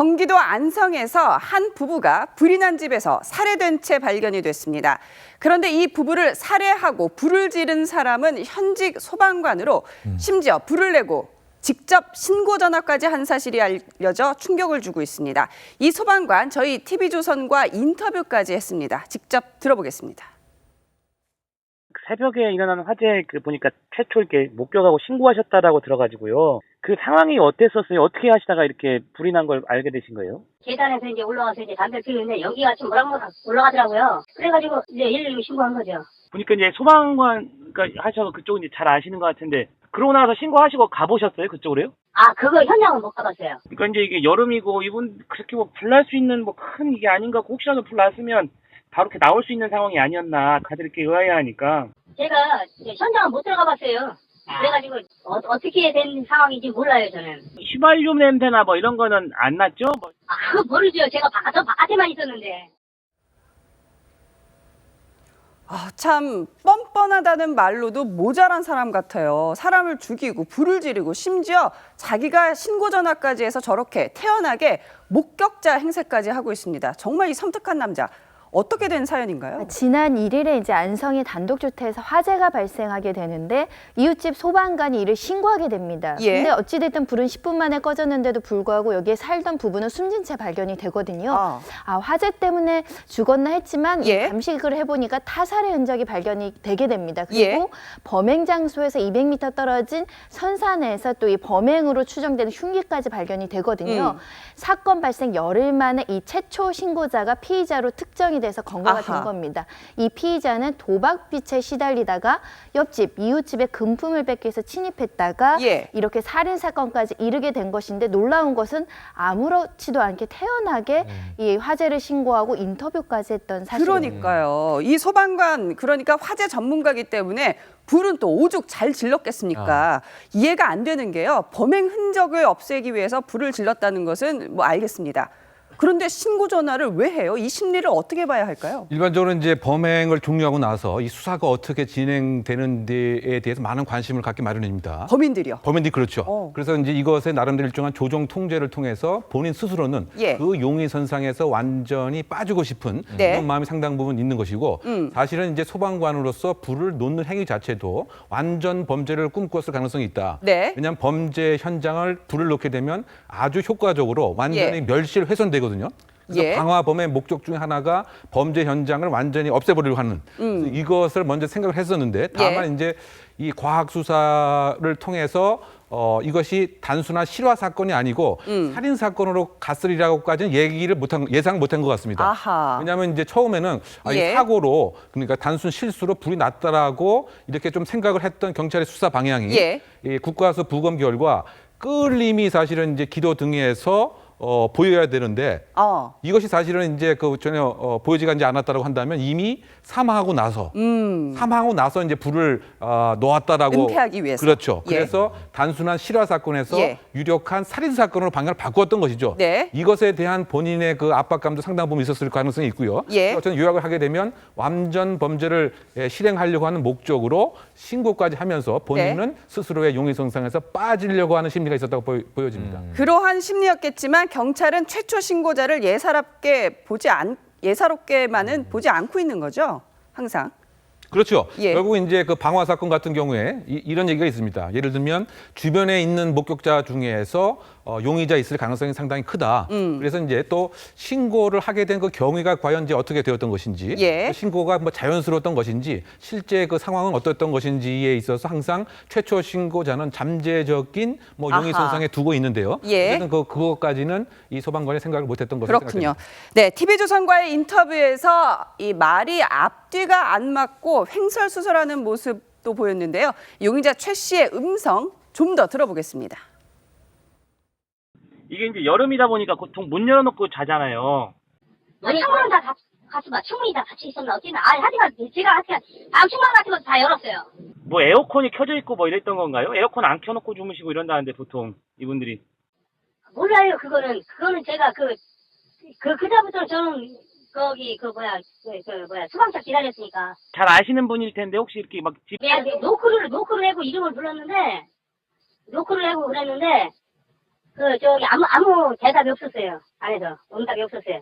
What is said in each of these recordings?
경기도 안성에서 한 부부가 불이 난 집에서 살해된 채 발견이 됐습니다. 그런데 이 부부를 살해하고 불을 지른 사람은 현직 소방관으로 심지어 불을 내고 직접 신고 전화까지 한 사실이 알려져 충격을 주고 있습니다. 이 소방관 저희 TV조선과 인터뷰까지 했습니다. 직접 들어보겠습니다. 새벽에 일어난 화재 보니까 최초 이렇게 목격하고 신고하셨다라고 들어가지고요. 그 상황이 어땠었어요? 어떻게 하시다가 이렇게 불이 난 걸 알게 되신 거예요? 계단에서 이제 올라가서 이제 담배를 피우는데 여기가 좀 모락모락 올라가더라고요. 그래가지고 이제 119 신고한 거죠. 보니까 이제 소방관 하셔서 그쪽은 이제 잘 아시는 것 같은데 그러고 나서 신고하시고 가보셨어요? 그쪽으로요? 아, 그거 현장은 못 가봤어요. 그러니까 이제 이게 여름이고 이분 그렇게 불날 수 있는 큰 이게 아닌가 혹시라도 불 났으면 바로 이렇게 나올 수 있는 상황이 아니었나 다들 이렇게 의아해하니까 제가 이제 현장은 못 들어가 봤어요. 그래가지고 어떻게 된 상황인지 몰라요, 저는. 휘발유 냄새나 이런 거는 안 났죠? 아, 그거 모르죠. 제가 바깥에만 있었는데. 참 뻔뻔하다는 말로도 모자란 사람 같아요. 사람을 죽이고 불을 지르고 심지어 자기가 신고 전화까지 해서 저렇게 태연하게 목격자 행세까지 하고 있습니다. 정말 이 섬뜩한 남자. 어떻게 된 사연인가요? 지난 1일에 이제 안성의 단독주택에서 화재가 발생하게 되는데 이웃집 소방관이 이를 신고하게 됩니다. 예. 근데 어찌됐든 불은 10분 만에 꺼졌는데도 불구하고 여기에 살던 부부는 숨진 채 발견이 되거든요. 화재 때문에 죽었나 했지만 예. 감식을 해보니까 타살의 흔적이 발견이 되게 됩니다. 그리고 예. 범행 장소에서 200m 떨어진 선산에서 또 이 범행으로 추정되는 흉기까지 발견이 되거든요. 사건 발생 열흘 만에 이 최초 신고자가 피의자로 특정이 돼서 검거가 된 겁니다. 이 피의자는 도박빚에 시달리다가 옆집, 이웃집에 금품을 뺏기 위해서 침입했다가 이렇게 살인사건까지 이르게 된 것인데 놀라운 것은 아무렇지도 않게 태연하게 이 화재를 신고하고 인터뷰까지 했던 사실입니다. 그러니까요. 이 소방관 그러니까 화재 전문가이기 때문에 불은 또 오죽 잘 질렀겠습니까? 이해가 안 되는 게요. 범행 흔적을 없애기 위해서 불을 질렀다는 것은 알겠습니다. 그런데 신고 전화를 왜 해요? 이 심리를 어떻게 봐야 할까요? 일반적으로 이제 범행을 종료하고 나서 이 수사가 어떻게 진행되는지에 대해서 많은 관심을 갖기 마련입니다. 범인들이요? 범인들이 그렇죠. 그래서 이제 이것에 나름대로 일정한 조정 통제를 통해서 본인 스스로는 그 용의선상에서 완전히 빠지고 싶은 그런 마음이 상당 부분 있는 것이고 사실은 이제 소방관으로서 불을 놓는 행위 자체도 완전 범죄를 꿈꿨을 가능성이 있다. 왜냐하면 범죄 현장을 불을 놓게 되면 아주 효과적으로 완전히 멸실 훼손되거든요. 그래서 방화범의 목적 중에 하나가 범죄 현장을 완전히 없애버리려고 하는 이것을 먼저 생각을 했었는데 다만 이제 이 과학 수사를 통해서 이것이 단순한 실화 사건이 아니고 살인 사건으로 갔으리라고까지는 예상 못한 것 같습니다. 왜냐하면 이제 처음에는 이 사고로 그러니까 단순 실수로 불이 났다라고 이렇게 좀 생각을 했던 경찰의 수사 방향이 이 국과수 부검 결과 끌림이 사실은 이제 기도 등에서 보여야 되는데 이것이 사실은 이제 전혀 보여지지 않았다라고 한다면 이미 사망하고 나서 이제 불을 놓았다라고 은폐하기 위해서. 그렇죠. 그래서 단순한 실화 사건에서 유력한 살인 사건으로 방향을 바꾸었던 것이죠. 이것에 대한 본인의 그 압박감도 상당 부분 있었을 가능성이 있고요. 어쨌든 요약을 하게 되면 완전 범죄를 실행하려고 하는 목적으로 신고까지 하면서 본인은 스스로의 용의선상에서 빠지려고 하는 심리가 있었다고 보여집니다. 그러한 심리였겠지만 경찰은 최초 신고자를 예사롭게만은 보지 않고 있는 거죠, 항상. 그렇죠. 결국 이제 그 방화 사건 같은 경우에 이런 얘기가 있습니다. 예를 들면 주변에 있는 목격자 중에서 용의자 있을 가능성이 상당히 크다. 그래서 이제 또 신고를 하게 된 그 경위가 과연 이제 어떻게 되었던 것인지, 신고가 자연스러웠던 것인지, 실제 그 상황은 어떻던 것인지에 있어서 항상 최초 신고자는 잠재적인 용의선상에 두고 있는데요. 어쨌든 그것까지는 이 소방관이 생각을 못했던 것으로 그렇군요. 생각됩니다. 네, TV조선과의 인터뷰에서 이 말이 앞뒤가 안 맞고 횡설수설하는 모습도 보였는데요. 용의자 최 씨의 음성 좀 더 들어보겠습니다. 이게 이제 여름이다 보니까 보통 문 열어놓고 자잖아요. 창문은 다 충분히 다 닫혀 있었나 어쨌든 하여간 제가 방충망 같은 것도 다 열었어요. 에어컨이 켜져 있고 이랬던 건가요? 에어컨 안 켜놓고 주무시고 이런다는데 보통 이분들이. 몰라요. 그거는 제가 그다음부터 저는 거기 소방차 기다렸으니까. 잘 아시는 분일 텐데 혹시 이렇게 노크를 하고 이름을 불렀는데 노크를 하고 그랬는데 저기 아무 대답이 없었어요. 안에서 응답이 없었어요.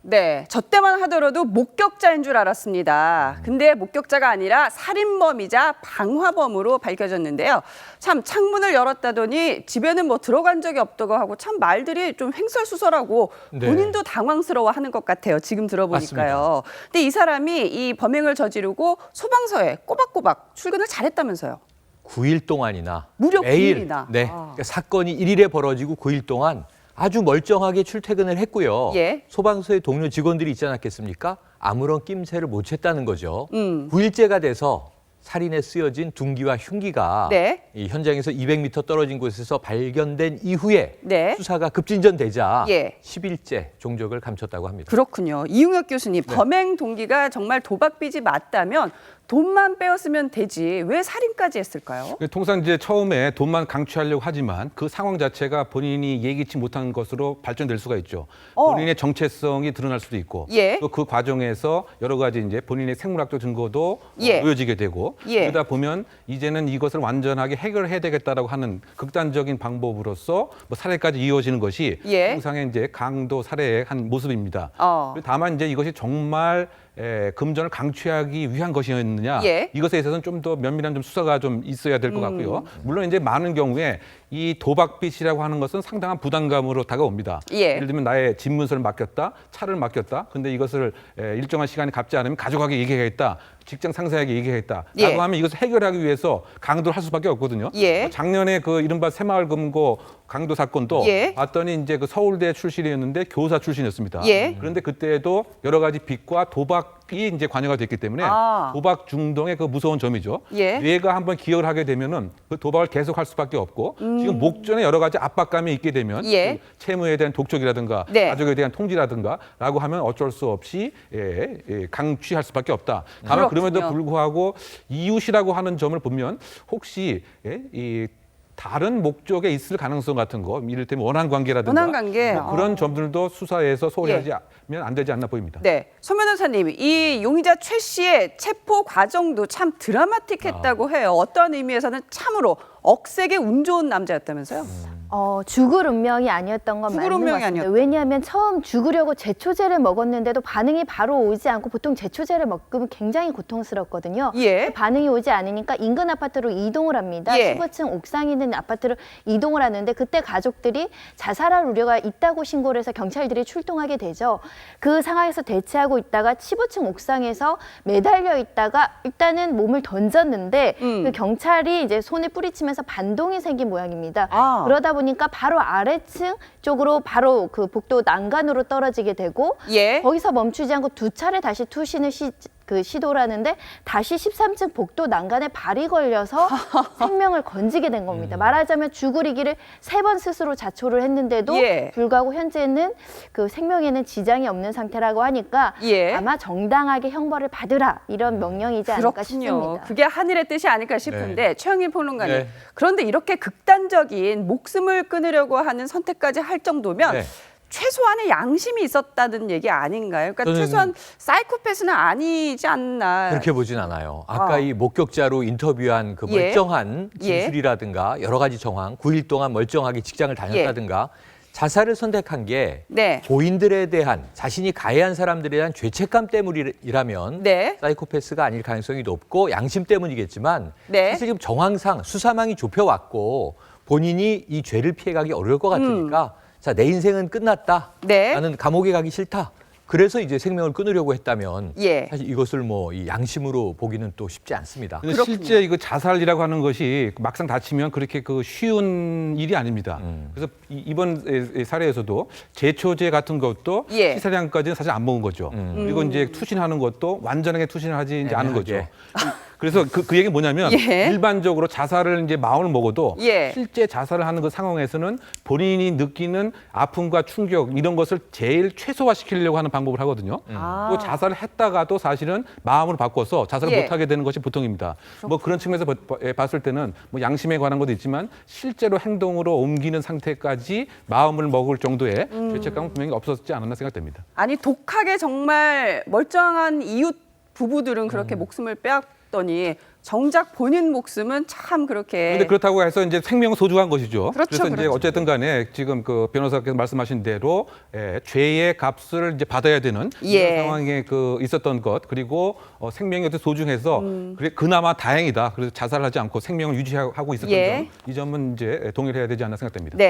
네, 저 때만 하더라도 목격자인 줄 알았습니다. 근데 목격자가 아니라 살인범이자 방화범으로 밝혀졌는데요. 참 창문을 열었다더니 집에는 뭐 들어간 적이 없다고 하고 참 말들이 좀 횡설수설하고 네. 본인도 당황스러워하는 것 같아요. 지금 들어보니까요. 근데 이 사람이 이 범행을 저지르고 소방서에 꼬박꼬박 출근을 잘했다면서요. 9일 동안이나 무려 매일 9일이나. 네. 아. 그러니까 사건이 1일에 벌어지고 9일 동안 아주 멀쩡하게 출퇴근을 했고요. 예. 소방서의 동료 직원들이 있지 않았겠습니까? 아무런 낌새를 못 챘다는 거죠. 9일째가 돼서 살인에 쓰여진 둔기와 흉기가 네. 이 현장에서 200m 떨어진 곳에서 발견된 이후에 네. 수사가 급진전되자 예. 10일째 종적을 감췄다고 합니다. 그렇군요. 이용혁 교수님, 네. 범행 동기가 정말 도박빚이 맞다면 돈만 빼었으면 되지 왜 살인까지 했을까요? 통상 이제 처음에 돈만 강취하려고 하지만 그 상황 자체가 본인이 예기치 못한 것으로 발전될 수가 있죠. 본인의 정체성이 드러날 수도 있고 예. 또 그 과정에서 여러 가지 이제 본인의 생물학적 증거도 예. 보여지게 되고 예. 그러다 보면 이제는 이것을 완전하게 해결해야 되겠다라고 하는 극단적인 방법으로서 뭐 살해까지 이어지는 것이 예. 통상의 이제 강도 살해의 한 모습입니다. 어. 다만 이제 이것이 정말 금전을 강취하기 위한 것이었느냐 예. 이것에 있어서는 좀 더 면밀한 좀 수사가 좀 있어야 될 것 같고요. 물론 이제 많은 경우에 이 도박빚이라고 하는 것은 상당한 부담감으로 다가옵니다. 예. 예를 들면 나의 집 문서를 맡겼다, 차를 맡겼다. 근데 이것을 일정한 시간에 갚지 않으면 가져가게 얘기하겠다. 직장 상사에게 얘기하겠다. 예. 라고 하면 이것을 해결하기 위해서 강도를 할 수밖에 없거든요. 예. 작년에 그 이른바 새마을금고 강도 사건도 예. 봤더니 이제 그 서울대 출신이었는데 교사 출신이었습니다. 예. 그런데 그때도 여러 가지 빚과 도박이 이제 관여가 됐기 때문에 아. 도박 중독의 그 무서운 점이죠. 예. 뇌가 한번 기억을 하게 되면은 그 도박을 계속할 수밖에 없고 지금 목전에 여러 가지 압박감이 있게 되면 예. 그 채무에 대한 독촉이라든가 네. 가족에 대한 통지라든가라고 하면 어쩔 수 없이 강취할 수밖에 없다. 다만 그럼에도 그렇군요. 불구하고 이웃이라고 하는 점을 보면 혹시 이 다른 목적에 있을 가능성 같은 거, 이를테면 원한 관계라든가 원한 관계. 뭐 그런 점들도 수사에서 소홀하지 예. 않으면 안 되지 않나 보입니다. 네, 소 변호사님, 이 용의자 최 씨의 체포 과정도 참 드라마틱했다고 해요. 어떤 의미에서는 참으로 억세게 운 좋은 남자였다면서요? 죽을 운명이 아니었던 건 죽을 맞는 것 운명이 같습니다. 아니었다. 왜냐하면 처음 죽으려고 제초제를 먹었는데도 반응이 바로 오지 않고 보통 제초제를 먹으면 굉장히 고통스럽거든요. 예. 반응이 오지 않으니까 인근 아파트로 이동을 합니다. 예. 15층 옥상에 있는 아파트로 이동을 하는데 그때 가족들이 자살할 우려가 있다고 신고를 해서 경찰들이 출동하게 되죠. 그 상황에서 대치하고 있다가 15층 옥상에서 매달려 있다가 일단은 몸을 던졌는데 그 경찰이 이제 손에 뿌리치면서 반동이 생긴 모양입니다. 아. 그러다 보니까 바로 아래층 쪽으로 바로 그 복도 난간으로 떨어지게 되고 예. 거기서 멈추지 않고 두 차례 다시 투신을 시도를 하는데 다시 13층 복도 난간에 발이 걸려서 생명을 건지게 된 겁니다. 말하자면 죽으리 길을 3번 스스로 자초를 했는데도 예. 불구하고 현재는 그 생명에는 지장이 없는 상태라고 하니까 예. 아마 정당하게 형벌을 받으라 이런 명령이지 않을까 그렇군요. 싶습니다. 그게 하늘의 뜻이 아닐까 싶은데 최영일 평론가님. 네. 그런데 이렇게 극단적인 목숨을 끊으려고 하는 선택까지 할 정도면 네. 최소한의 양심이 있었다는 얘기 아닌가요? 그러니까 저는 최소한 사이코패스는 아니지 않나. 그렇게 보진 않아요. 아까 아. 이 목격자로 인터뷰한 그 예. 멀쩡한 예. 진술이라든가 여러 가지 정황, 9일 동안 멀쩡하게 직장을 다녔다든가 자살을 선택한 게 네. 고인들에 대한 자신이 가해한 사람들에 대한 죄책감 때문이라면 네. 사이코패스가 아닐 가능성이 높고 양심 때문이겠지만 네. 사실 지금 정황상 수사망이 좁혀왔고 본인이 이 죄를 피해가기 어려울 것 같으니까 자, 내 인생은 끝났다. 네. 나는 감옥에 가기 싫다. 그래서 이제 생명을 끊으려고 했다면 예. 사실 이것을 뭐 이 양심으로 보기는 또 쉽지 않습니다. 근데 실제 이거 자살이라고 하는 것이 막상 다치면 그렇게 그 쉬운 일이 아닙니다. 그래서 이번 사례에서도 제초제 같은 것도 예. 시사량까지는 사실 안 먹은 거죠. 그리고 이제 투신하는 것도 완전하게 투신을 하지 이제 않은 거죠. 애매하게. 그래서 그 얘기는 뭐냐면 예. 일반적으로 자살을 이제 마음을 먹어도 예. 실제 자살을 하는 그 상황에서는 본인이 느끼는 아픔과 충격 이런 것을 제일 최소화시키려고 하는 방법을 하거든요. 아. 또 자살을 했다가도 사실은 마음을 바꿔서 자살을 예. 못하게 되는 것이 보통입니다. 뭐 그런 측면에서 봤을 때는 뭐 양심에 관한 것도 있지만 실제로 행동으로 옮기는 상태까지 마음을 먹을 정도의 죄책감은 분명히 없었지 않았나 생각됩니다. 아니 독하게 정말 멀쩡한 이웃 부부들은 그렇게 목숨을 했더니 정작 본인 목숨은 참 그렇게. 그런데 그렇다고 해서 이제 생명은 소중한 것이죠. 그렇죠, 그래서 이제 그렇죠. 어쨌든 간에 지금 그 변호사께서 말씀하신 대로 죄의 값을 이제 받아야 되는 예. 이런 상황에 있었던 것, 그리고 생명이 어떻게 소중해서 그래 그나마 다행이다. 그래서 자살하지 않고 생명을 유지하고 있었던 예. 점, 이 점은 이제 동일해야 되지 않나 생각됩니다. 네.